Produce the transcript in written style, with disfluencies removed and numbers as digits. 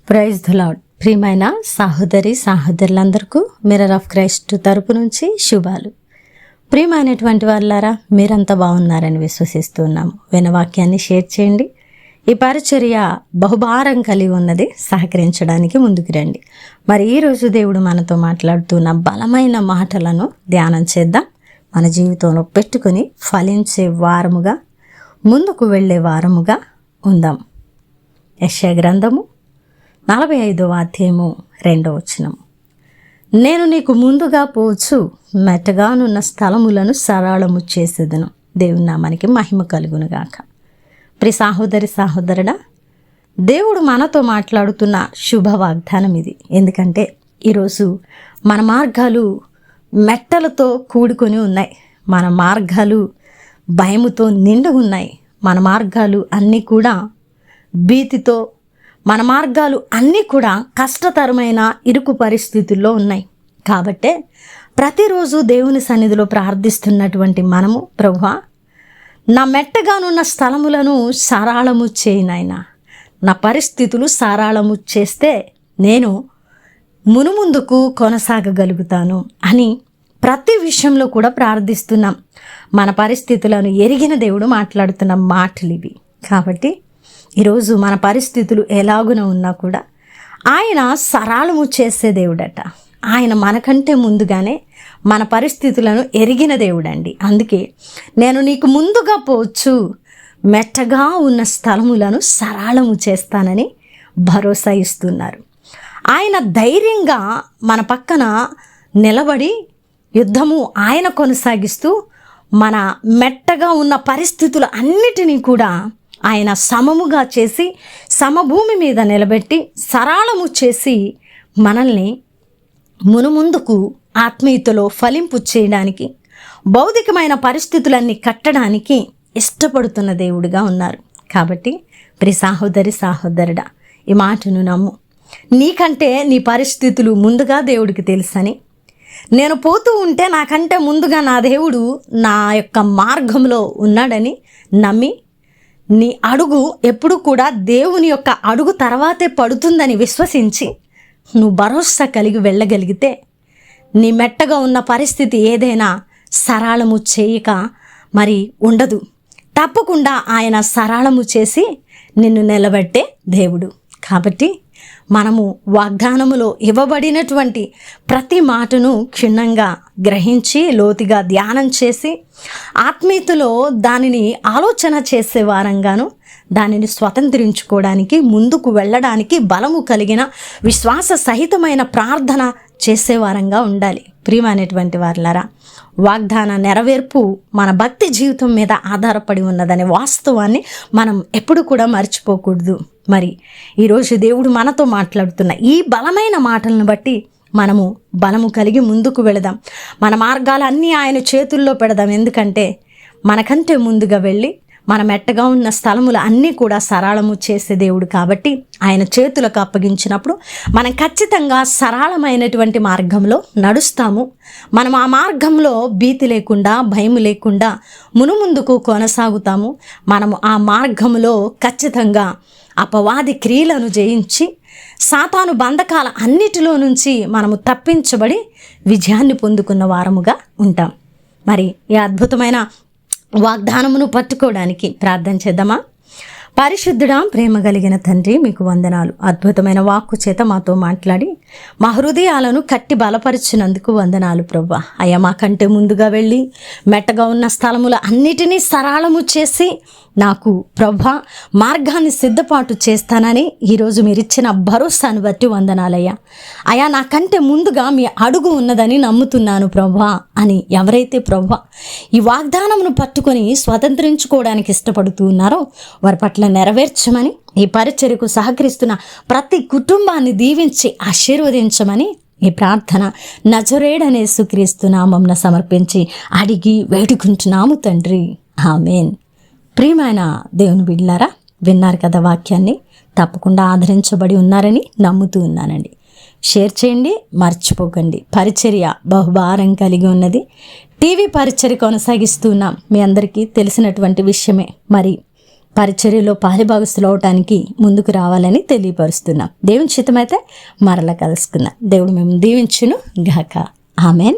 Praise the lord. ప్రియమైన సహోదరులందరికీ mirror of Christ తరపు నుంచి శుభాలు. ప్రియమైనటువంటి వాళ్ళారా, మీరంతా బాగున్నారని విశ్వసిస్తున్నాము. వినవాక్యాన్ని షేర్ చేయండి. ఈ పరిచర్య బహుభారం కలిగి ఉన్నది, సహకరించడానికి ముందుకు రండి. మరి ఈరోజు దేవుడు మనతో మాట్లాడుతున్న బలమైన మాటలను ధ్యానం చేద్దాం. మన జీవితంలో పెట్టుకుని ఫలించే వారముగా, ముందుకు వెళ్ళే వారముగా ఉందాం. యెషయా గ్రంథము 45వ అధ్యాయము 2వ వచనం. నేను నీకు ముందుగా పోవచ్చు, మెట్టగానున్న స్థలములను సరళము చేసేదను. దేవుని నామానికి మహిమ కలుగునుగాక. ప్రియ సహోదరుడా, దేవుడు మనతో మాట్లాడుతున్న శుభ వాగ్దానం ఇది. ఎందుకంటే ఈరోజు మన మార్గాలు మెట్టలతో కూడుకొని ఉన్నాయి. మన మార్గాలు భయముతో నిండి ఉన్నాయి. మన మార్గాలు అన్నీ కూడా భీతితో, మన మార్గాలు అన్నీ కూడా కష్టతరమైన ఇరుకు పరిస్థితుల్లో ఉన్నాయి. కాబట్టే ప్రతిరోజు దేవుని సన్నిధిలో ప్రార్థిస్తున్నటువంటి మనము, ప్రభువా, నా మెట్టగానున్న స్థలములను సరళము చేయి నాయనా. నా పరిస్థితులు సరళము చేస్తే నేను మునుముందుకు కొనసాగగలుగుతాను అని ప్రతి విషయంలో కూడా ప్రార్థిస్తున్నాం. మన పరిస్థితులను ఎరిగిన దేవుడు మాట్లాడుతున్న మాటలు ఇవి. కాబట్టి ఈరోజు మన పరిస్థితులు ఎలాగున ఉన్నా కూడా ఆయన సరళము చేసే దేవుడట. ఆయన మనకంటే ముందుగానే మన పరిస్థితులను ఎరిగిన దేవుడండి. అందుకే నేను నీకు ముందుగా పోవచ్చు, మెట్టగా ఉన్న స్థలములను సరళము చేస్తానని భరోసా ఇస్తున్నారు. ఆయన ధైర్యంగా మన పక్కన నిలబడి యుద్ధము ఆయన కొనసాగిస్తూ మన మెట్టగా ఉన్న పరిస్థితులు అన్నిటినీ కూడా ఆయన సమముగా చేసి సమభూమి మీద నిలబెట్టి సరళము చేసి మనల్ని మునుముందుకు ఆత్మీయతలో ఫలింపు చేయడానికి, భౌతికమైన పరిస్థితులన్నీ కట్టడానికి ఇష్టపడుతున్న దేవుడిగా ఉన్నారు. కాబట్టి ప్రియ సహోదరుడా, ఈ మాటను నమ్ము. నీకంటే నీ పరిస్థితులు ముందుగా దేవుడికి తెలుసని, నేను పోతూ ఉంటే నాకంటే ముందుగా నా దేవుడు నా యొక్క మార్గంలో ఉన్నాడని నమ్మి, నీ అడుగు ఎప్పుడు కూడా దేవుని యొక్క అడుగు తర్వాతే పడుతుందని విశ్వసించి నువ్వు భరోసా కలిగి వెళ్ళగలిగితే నీ మెట్టగా ఉన్న పరిస్థితి ఏదైనా సరళము చేయక మరి ఉండదు. తప్పకుండా ఆయన సరళము చేసి నిన్ను నిలబెట్టే దేవుడు. కాబట్టి మనము వాగ్దానములో ఇవ్వబడినటువంటి ప్రతి మాటను క్షుణ్ణంగా గ్రహించి లోతుగా ధ్యానం చేసి ఆత్మీయతలో దానిని ఆలోచన చేసే వారంగాను, దానిని స్వతంత్రించుకోవడానికి, ముందుకు వెళ్ళడానికి బలము కలిగిన విశ్వాస సహితమైన ప్రార్థన చేసేవారంగా ఉండాలి. ప్రియమైనటువంటి వారులారా, వాగ్దాన నెరవేర్పు మన భక్తి జీవితం మీద ఆధారపడి ఉన్నదనే వాస్తవాన్ని మనం ఎప్పుడు కూడా మర్చిపోకూడదు. మరి ఈరోజు దేవుడు మనతో మాట్లాడుతున్న ఈ బలమైన మాటలను బట్టి మనము బలము కలిగి ముందుకు వెళదాం. మన మార్గాలన్నీ ఆయన చేతుల్లో పెడదాం. ఎందుకంటే మనకంటే ముందుగా వెళ్ళి మన మెట్టగా ఉన్న స్థలములు అన్నీ కూడా సరళము చేసే దేవుడు. కాబట్టి ఆయన చేతులకు అప్పగించినప్పుడు మనం ఖచ్చితంగా సరళమైనటువంటి మార్గంలో నడుస్తాము. మనం ఆ మార్గంలో భీతి లేకుండా, భయం లేకుండా మునుముందుకు కొనసాగుతాము. మనము ఆ మార్గంలో ఖచ్చితంగా అపవాది క్రియలను జయించి సాతాను బంధకాల అన్నిటిలో నుంచి మనము తప్పించబడి విజయాన్ని పొందుకున్న వారముగా ఉంటాం. మరి ఈ అద్భుతమైన వాగ్దానమును పట్టుకోవడానికి ప్రార్థన చేద్దామా? పరిశుద్ధుడా, ప్రేమ కలిగిన తండ్రి, మీకు వందనాలు. అద్భుతమైన వాక్కు చేత మాతో మాట్లాడి మా హృదయాలను కట్టి బలపరిచినందుకు వందనాలు ప్రభువా. అయ్యా, మాకంటే ముందుగా వెళ్ళి మెట్టగా ఉన్న స్థలముల అన్నిటినీ సరళము చేసి నాకు ప్రభువా మార్గాన్ని సిద్ధపాటు చేస్తానని ఈరోజు మీరు ఇచ్చిన భరోసాను బట్టి వందనాలయ్యా. అయ్యా, నాకంటే ముందుగా మీ అడుగు ఉన్నదని నమ్ముతున్నాను ప్రభువా అని ఎవరైతే ప్రభువా ఈ వాగ్దానమును పట్టుకొని స్వతంత్రించుకోవడానికి ఇష్టపడుతూ ఉన్నారో వారి పట్ల నెరవేర్చమని, ఈ పరిచర్యకు సహకరిస్తున్న ప్రతి కుటుంబాన్ని దీవించి ఆశీర్వదించమని ఈ ప్రార్థన నజరేయుడైన యేసుక్రీస్తు నామమున సమర్పించి అడిగి వేడుకుంటున్నాము తండ్రి, ఆమేన్. ప్రియమైన దేవుని బిడ్డలారా, విన్నారు కదా వాక్యాన్ని. తప్పకుండా ఆదరించబడి ఉన్నారని నమ్ముతూ ఉన్నానండి. షేర్ చేయండి, మర్చిపోకండి. పరిచర్య బహుభారం కలిగి ఉన్నది. టీవీ పరిచర్య కొనసాగిస్తున్నాం, మీ అందరికీ తెలిసినటువంటి విషయమే. మరి పరిచర్యలో పాలిభాగస్తులు అవటానికి ముందుకు రావాలని తెలియపరుస్తున్నాం. దేవుని చిత్తమైతే మరలా కలుసుకుందాం. దేవుడు మేము దీవించును గాక. ఆమెన్.